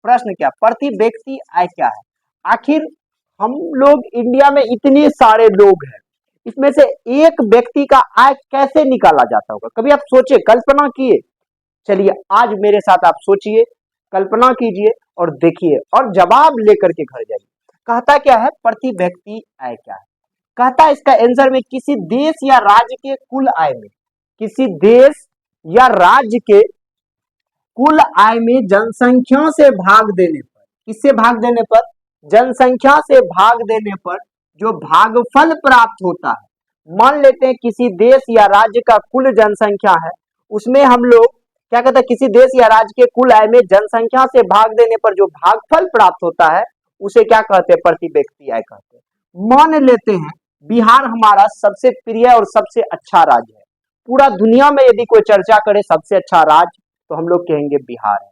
प्रश्न क्या, प्रति व्यक्ति आय क्या है? आखिर हम लोग इंडिया में इतने सारे लोग हैं, इसमें से एक व्यक्ति का आय कैसे निकाला जाता होगा? कभी आप सोचे, कल्पना किए? चलिए आज मेरे साथ आप सोचिए, कल्पना कीजिए और देखिए और जवाब लेकर के घर जाइए। कहता क्या है, प्रति व्यक्ति आय क्या है? कहता है इसका आंसर में किसी देश या राज्य के कुल आय में, किसी देश या राज्य के कुल आय में जनसंख्या से भाग देने पर, किससे भाग देने पर? जनसंख्या से भाग देने पर जो भागफल प्राप्त होता है। मान लेते हैं किसी देश या राज्य का कुल जनसंख्या है, उसमें हम लोग क्या कहते हैं, किसी देश या राज्य के कुल आय में जनसंख्या से भाग देने पर जो भागफल प्राप्त होता है उसे क्या कहते हैं? प्रति व्यक्ति आय कहते हैं। मान लेते हैं बिहार हमारा सबसे प्रिय और सबसे अच्छा राज्य है। पूरा दुनिया में यदि कोई चर्चा करे सबसे अच्छा राज्य तो हम लोग कहेंगे बिहार है।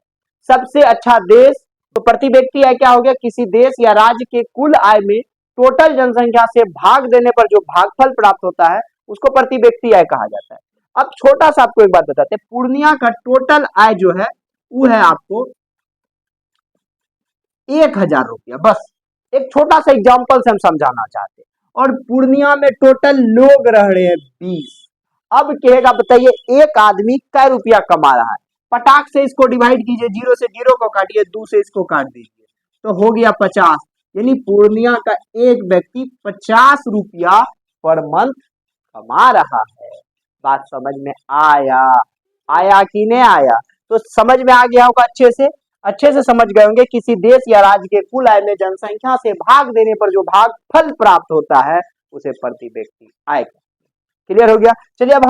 सबसे अच्छा देश, तो प्रति व्यक्ति आय क्या हो गया? किसी देश या राज्य के कुल आय में टोटल जनसंख्या से भाग देने पर जो भागफल प्राप्त होता है उसको प्रति व्यक्ति आय कहा जाता है। अब छोटा सा आपको एक बात बताते हैं, पूर्णिया का टोटल आय जो है वो है आपको 1000 रुपया। बस एक छोटा सा एग्जाम्पल से हम समझाना चाहते हैं। और पूर्णिया में टोटल लोग रह रहे हैं 20। अब कहेगा बताइए एक आदमी कै रुपया कमा रहा है? पटाख से इसको डिवाइड कीजिए, 0 से 0 को काटिए, 2 से इसको काट दीजिए तो हो गया 50। यानी पूर्णिया का एक व्यक्ति 50 रुपया पर मंथ कमा रहा है। बात समझ में आया? आया कि नहीं आया? तो समझ में आ गया होगा, अच्छे से समझ गए होंगे। किसी देश या राज्य के कुल आय में जनसंख्या से भाग देने पर जो भागफल प्राप्त होता है उसे प्रति व्यक्ति आय। क्लियर हो गया? चलिए अब